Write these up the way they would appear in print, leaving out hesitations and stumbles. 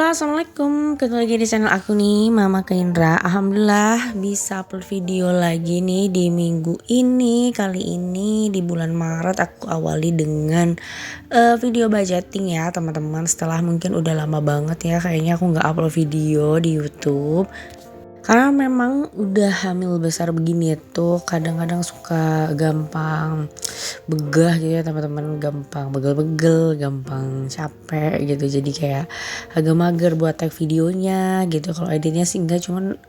Halo, assalamualaikum. Ketemu lagi di channel aku nih, Mama Kendra. Alhamdulillah bisa upload video lagi nih di minggu ini. Kali ini di bulan Maret aku awali dengan video budgeting ya teman-teman. Setelah mungkin udah lama banget ya kayaknya aku nggak upload video di YouTube. Karena memang udah hamil besar begini tuh kadang-kadang suka gampang begah gitu ya teman-teman, gampang begel-begel, gampang capek gitu. Jadi kayak agak mager buat tag videonya gitu. Kalau editnya sih enggak, cuman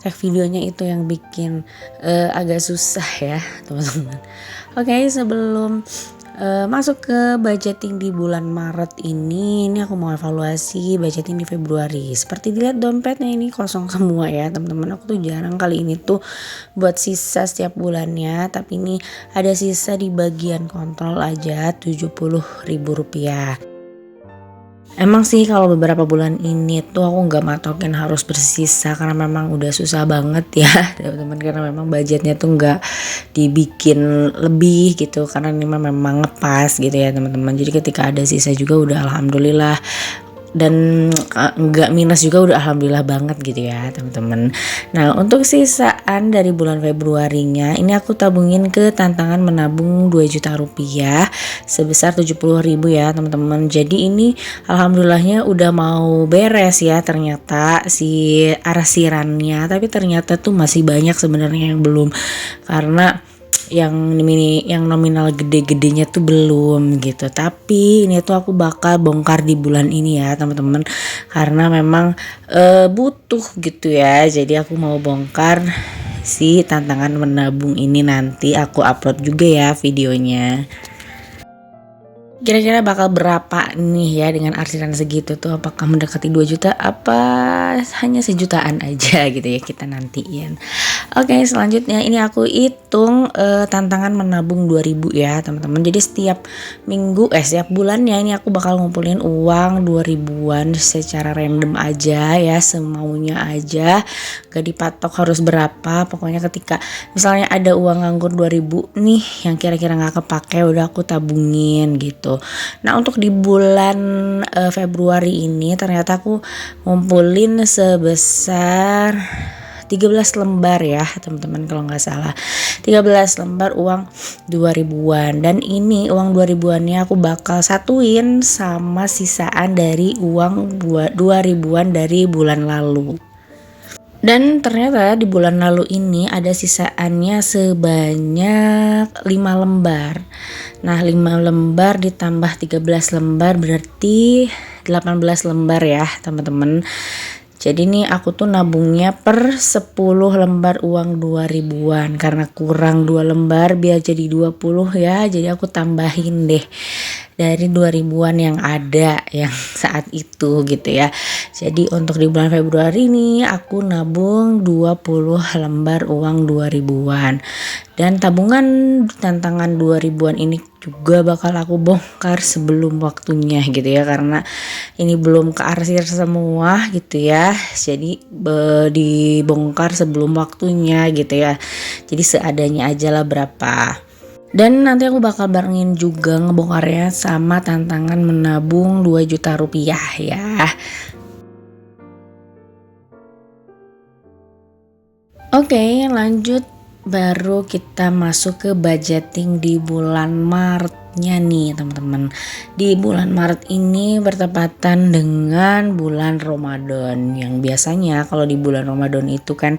tag videonya itu yang bikin agak susah ya teman-teman. Oke, sebelum masuk ke budgeting di bulan Maret ini aku mau evaluasi budgeting di Februari. Seperti dilihat dompetnya ini kosong semua ya teman-teman. Aku tuh jarang kali ini tuh buat sisa setiap bulannya, tapi ini ada sisa di bagian kontrol aja Rp70.000. Emang sih kalau beberapa bulan ini tuh aku nggak matokin harus bersisa karena memang udah susah banget ya teman-teman, karena memang budgetnya tuh nggak dibikin lebih gitu karena ini memang ngepas gitu ya teman-teman. Jadi ketika ada sisa juga udah alhamdulillah, dan nggak minus juga udah alhamdulillah banget gitu ya teman-teman. Nah, untuk sisaan dari bulan Februarinya ini aku tabungin ke tantangan menabung Rp2 juta sebesar 70.000 ya teman-teman. Jadi ini alhamdulillahnya udah mau beres ya ternyata si arsirannya, tapi ternyata tuh masih banyak sebenarnya yang belum, karena yang nominal gede-gedenya tuh belum gitu. Tapi ini tuh aku bakal bongkar di bulan ini ya teman-teman, karena memang butuh gitu ya. Jadi aku mau bongkar si tantangan menabung ini, nanti aku upload juga ya videonya. Kira-kira bakal berapa nih ya dengan arsiran segitu tuh, apakah mendekati 2 juta apa hanya sejutaan aja gitu ya, kita nantiin. Oke, selanjutnya ini aku hitung tantangan menabung 2.000 ya teman-teman. Jadi setiap minggu setiap bulannya ini aku bakal ngumpulin uang 2.000-an secara random aja ya, semaunya aja, gak dipatok harus berapa. Pokoknya ketika misalnya ada uang nganggur 2.000 nih yang kira-kira gak kepake, udah aku tabungin gitu. Nah, untuk di bulan Februari ini ternyata aku ngumpulin sebesar 13 lembar ya teman-teman, kalau nggak salah 13 lembar uang 2.000-an. Dan ini uang 2.000-annya aku bakal satuin sama sisaan dari uang 2.000-an dari bulan lalu. Dan ternyata di bulan lalu ini ada sisaannya sebanyak 5 lembar. Nah, 5 lembar ditambah 13 lembar berarti 18 lembar ya teman-teman. Jadi nih aku tuh nabungnya per 10 lembar uang 2.000-an, karena kurang 2 lembar biar jadi 20 ya. Jadi aku tambahin deh dari 2.000-an yang ada yang saat itu gitu ya. Jadi untuk di bulan Februari ini aku nabung 20 lembar uang 2.000-an. Dan tabungan tantangan 2.000-an ini juga bakal aku bongkar sebelum waktunya gitu ya, karena ini belum kearsir semua gitu ya. Jadi dibongkar sebelum waktunya gitu ya. Jadi seadanya aja lah berapa. Dan nanti aku bakal barengin juga ngebongkarnya sama tantangan menabung Rp2 juta ya. Oke, lanjut, baru kita masuk ke budgeting di bulan Maretnya nih teman-teman. Di bulan Maret ini bertepatan dengan bulan Ramadan, yang biasanya kalau di bulan Ramadan itu kan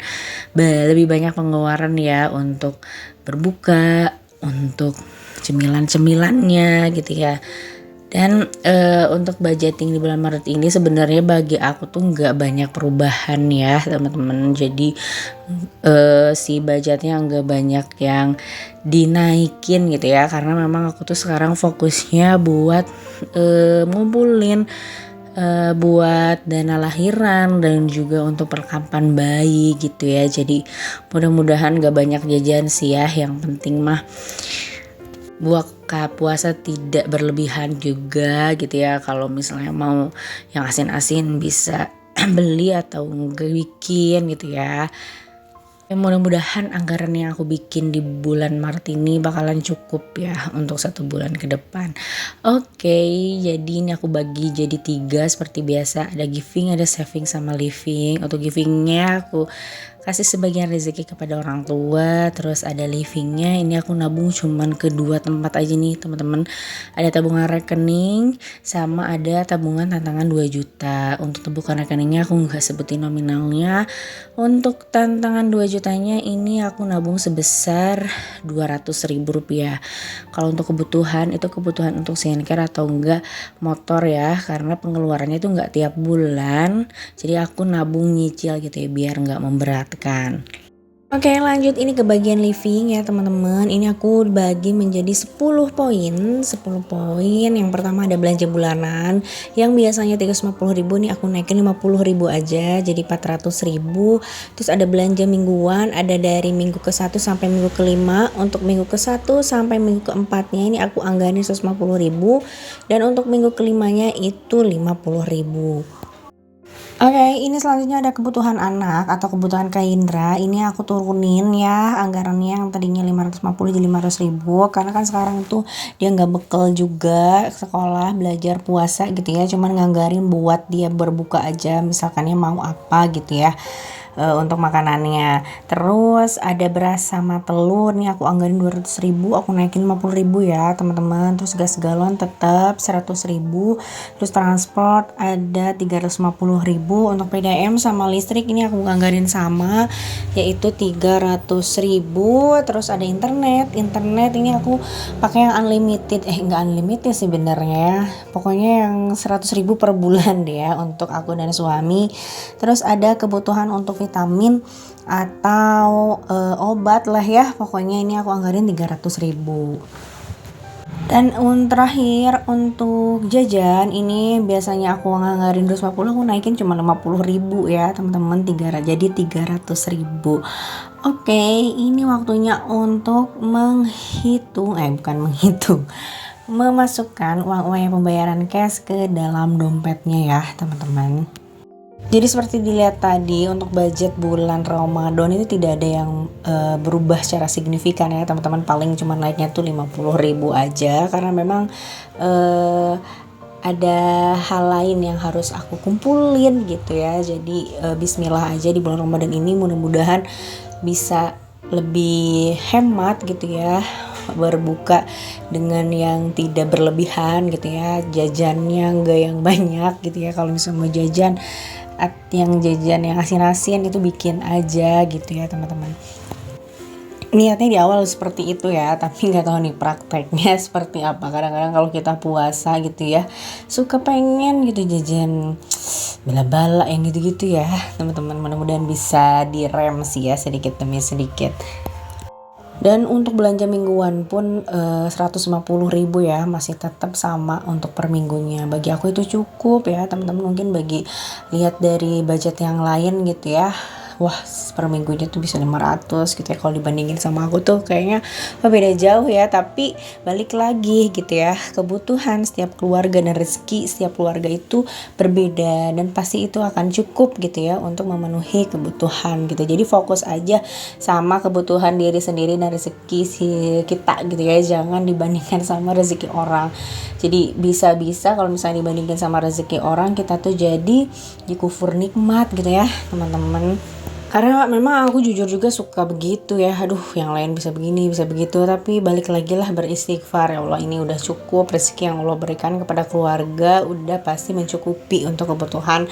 lebih banyak pengeluaran ya untuk berbuka, untuk cemilan-cemilannya gitu ya. Dan untuk budgeting di bulan Maret ini sebenarnya bagi aku tuh nggak banyak perubahan ya teman-teman. Jadi si budgetnya nggak banyak yang dinaikin gitu ya, karena memang aku tuh sekarang fokusnya buat ngumpulin buat dana lahiran dan juga untuk perlengkapan bayi gitu ya. Jadi mudah-mudahan gak banyak jajan sih ya, yang penting mah buka puasa tidak berlebihan juga gitu ya. Kalau misalnya mau yang asin-asin bisa beli atau enggak bikin gitu ya. Mudah-mudahan anggaran yang aku bikin di bulan Maret ini bakalan cukup ya untuk 1 bulan ke depan. Oke, jadi ini aku bagi jadi 3 seperti biasa. Ada giving, ada saving, sama living. Untuk givingnya aku kasih sebagian rezeki kepada orang tua. Terus ada livingnya, ini aku nabung cuman ke 2 tempat aja nih teman-teman. Ada tabungan rekening sama ada tabungan tantangan 2 juta. Untuk tabungan rekeningnya aku nggak sebutin nominalnya. Untuk tantangan 2 jutanya ini aku nabung sebesar 200.000 rupiah. Kalau untuk kebutuhan itu kebutuhan untuk skincare atau enggak motor ya, karena pengeluarannya itu enggak tiap bulan. Jadi aku nabung nyicil gitu ya biar enggak memberatkan. Oke, lanjut ini ke bagian living ya teman-teman. Ini aku bagi menjadi 10 poin. 10 poin. Yang pertama ada belanja bulanan yang biasanya 350.000 nih aku naikin 50.000 aja jadi 400.000. Terus ada belanja mingguan, ada dari minggu ke-1 sampai minggu ke-5. Untuk minggu ke-1 sampai minggu ke-4-nya ini aku anggarin 150.000 dan untuk minggu ke-5-nya itu 50.000. Oke, ini selanjutnya ada kebutuhan anak atau kebutuhan Kak Indra. Ini aku turunin ya anggarannya yang tadinya 550 jadi 500.000 karena kan sekarang tuh dia nggak bekal juga sekolah belajar puasa gitu ya, cuman nganggarin buat dia berbuka aja misalkannya mau apa gitu ya. Untuk makanannya. Terus ada beras sama telur nih aku anggarin 200.000, aku naikin 50.000 ya teman-teman. Terus gas galon tetap 100.000. Terus transport ada 350.000. Untuk PDM sama listrik ini aku anggarin sama yaitu 300.000. Terus ada internet ini aku pakai yang unlimited, enggak unlimited sih benernya, pokoknya yang 100.000 per bulan deh ya untuk aku dan suami. Terus ada kebutuhan untuk vitamin atau obat lah ya, pokoknya ini aku anggarin 300.000. Dan terakhir untuk jajan ini biasanya aku anggarin 250, aku naikin cuma 50.000 ya teman-teman, jadi 300.000. Oke, ini waktunya untuk memasukkan uang-uang yang pembayaran cash ke dalam dompetnya ya teman-teman. Jadi seperti dilihat tadi untuk budget bulan Ramadan itu tidak ada yang berubah secara signifikan ya teman-teman, paling cuma naiknya tuh 50.000 aja karena memang ada hal lain yang harus aku kumpulin gitu ya. Jadi bismillah aja di bulan Ramadan ini, mudah-mudahan bisa lebih hemat gitu ya, berbuka dengan yang tidak berlebihan gitu ya, jajannya enggak yang banyak gitu ya. Kalau misalnya mau jajan yang asin-asin itu bikin aja gitu ya teman-teman. Niatnya di awal seperti itu ya, tapi nggak tahu nih prakteknya seperti apa. Kadang-kadang kalau kita puasa gitu ya suka pengen gitu jajan bala-bala yang gitu-gitu ya teman-teman. Mudah-mudahan bisa direm sih ya sedikit demi sedikit. Dan untuk belanja mingguan pun 150.000 ya, masih tetap sama untuk per minggunya. Bagi aku itu cukup ya teman-teman, mungkin bagi lihat dari budget yang lain gitu ya, wah per minggunya tuh bisa 500 gitu ya. Kalau dibandingin sama aku tuh kayaknya beda jauh ya. Tapi balik lagi gitu ya, kebutuhan setiap keluarga dan rezeki setiap keluarga itu berbeda dan pasti itu akan cukup gitu ya untuk memenuhi kebutuhan gitu. Jadi fokus aja sama kebutuhan diri sendiri dan rezeki kita gitu ya, jangan dibandingkan sama rezeki orang. Jadi bisa-bisa kalau misalnya dibandingkan sama rezeki orang, kita tuh jadi dikufur nikmat gitu ya teman-teman. Karena memang aku jujur juga suka begitu ya, aduh yang lain bisa begini bisa begitu, tapi balik lagi lah beristighfar, ya Allah ini udah cukup, rezeki yang Allah berikan kepada keluarga udah pasti mencukupi untuk kebutuhan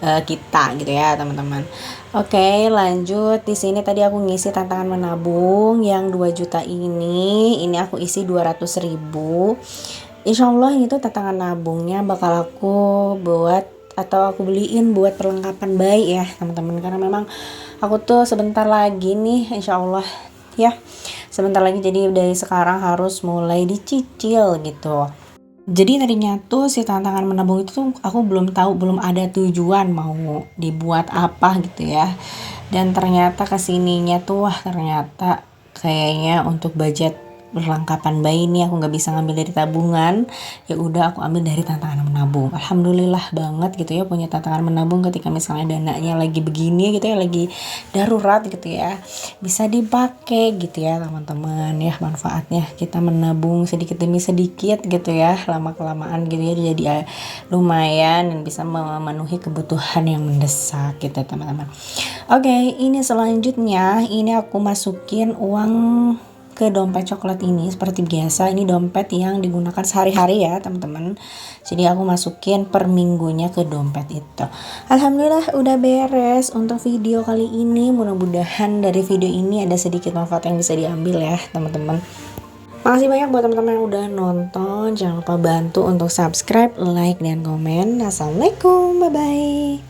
kita gitu ya teman-teman. Oke, lanjut. Di sini tadi aku ngisi tantangan menabung yang 2 juta ini aku isi 200.000. Insya Allah itu tantangan nabungnya bakal aku buat atau aku beliin buat perlengkapan bayi ya teman-teman, karena memang aku tuh sebentar lagi nih insya Allah ya, sebentar lagi, jadi dari sekarang harus mulai dicicil gitu. Jadi tadinya tuh si tantangan menabung itu tuh aku belum ada tujuan mau dibuat apa gitu ya, dan ternyata kesininya tuh wah ternyata kayaknya untuk budget perlengkapan bayi nih aku nggak bisa ngambil dari tabungan, ya udah aku ambil dari tantangan menabung. Alhamdulillah banget gitu ya punya tantangan menabung ketika misalnya dananya lagi begini gitu ya, lagi darurat gitu ya, bisa dipakai gitu ya teman-teman ya. Manfaatnya kita menabung sedikit demi sedikit gitu ya, lama kelamaan gitu ya jadi lumayan dan bisa memenuhi kebutuhan yang mendesak gitu teman-teman. Oke, ini selanjutnya ini aku masukin uang ke dompet coklat ini seperti biasa. Ini dompet yang digunakan sehari-hari ya teman-teman, jadi aku masukin per minggunya ke dompet itu. Alhamdulillah udah beres untuk video kali ini. Mudah-mudahan dari video ini ada sedikit manfaat yang bisa diambil ya teman-teman. Makasih banyak buat teman-teman yang udah nonton. Jangan lupa bantu untuk subscribe, like, dan komen. Assalamualaikum, bye-bye.